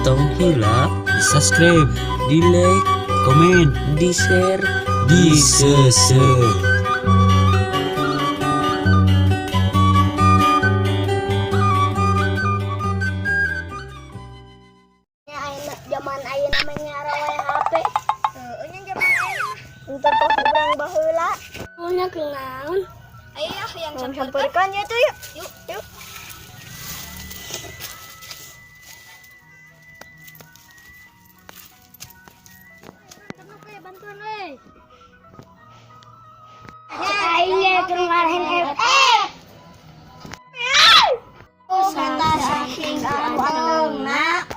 tong heula, di subscribe, di like, komen, di share, di sesek. Zaman ayeuna namanya rawe HP. Nya zaman ayeuna untuk kurang baheula. Punya kenaon? Aya yang samperkan ya tuh yuk. Yuk. Kenapa ya bantuan we? Ayo kemarin FF. Oh, sebentar saking gantengna.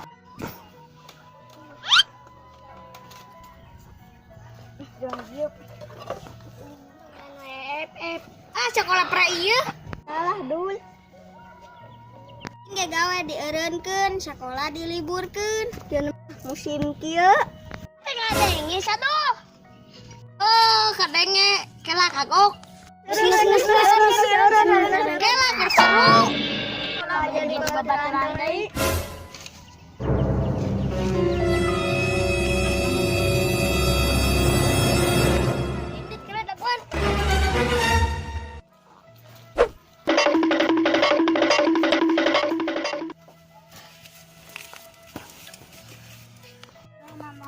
Sekolah pra ieu salah dul nggak gawe dieureunkeun sekolah diliburkeun jeung musim kieu teh ngadenge satuh kadenge kela kagok kela kerseru jadi babaturan deui.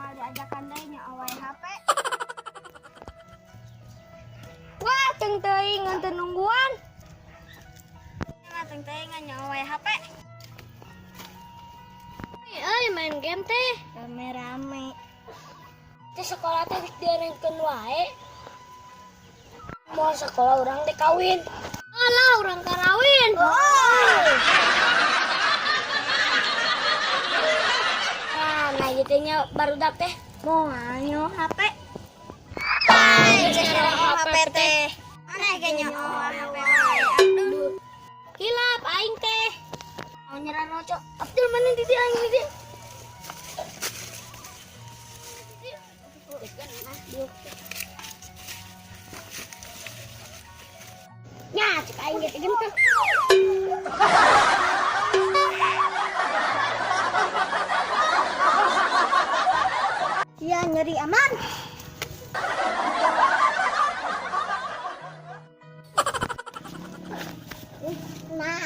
Diajakan deh nya awal HP. Wah, teng teuing nganter nungguan. Teng teuing nya awal HP. Euy, main game teh. Rame-rame. Teh sekolah teh geus dieureunkeun wae. Mau sekolah urang teh kawin. Alah, urang karawin. Nah gitu nya barudak teh mau nganyo HP. HP teh. Aneh kayaknya HP. Aduh. Hilap aing teh. Mau nyerah noco. Abdul mana di dia aing di. Nya, cek aing gitu geunteng. Ya nyeri aman. Nah.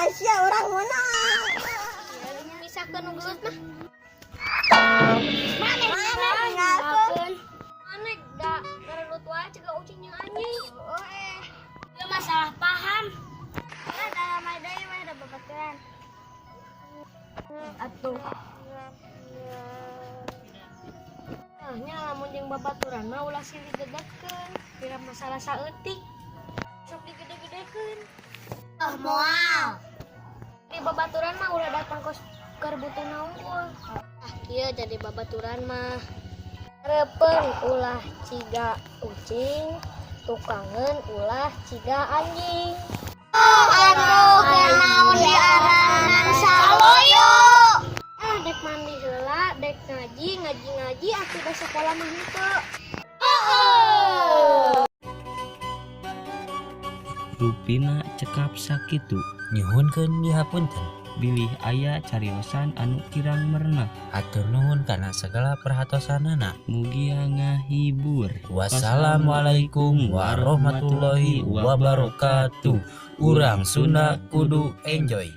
Sia orang menang. Misakeun nu geus mah. Mane ngakeun. Mane da ngarelut wae cega ucing jeung anjing. Ieu masalah paham. Ya dalam deui mah da babaturan. Atuh. Nya lamun jeung babaturan mah ulah silih gegedkeun. Kira masalah saeutik. Sok digede-gedekeun. Moal. Di babaturan mah udah datang ke butuh unggul. Iya jadi babaturan mah repeng ulah ciga ucing, tukangen ulah ciga anjing. Aduh kenaon diaranan saloyo. Dek mandi heula, dek ngaji atuh da sekolah mah henteu. Rupina cekap sakitu nyuhunkeun dihapunten bilih aya cariosan anu kirang merenah atur nuhun kana segala perhatosanana mugia ngahibur. Wassalamualaikum warahmatullahi wabarakatuh. Urang Sunda kudu enjoy.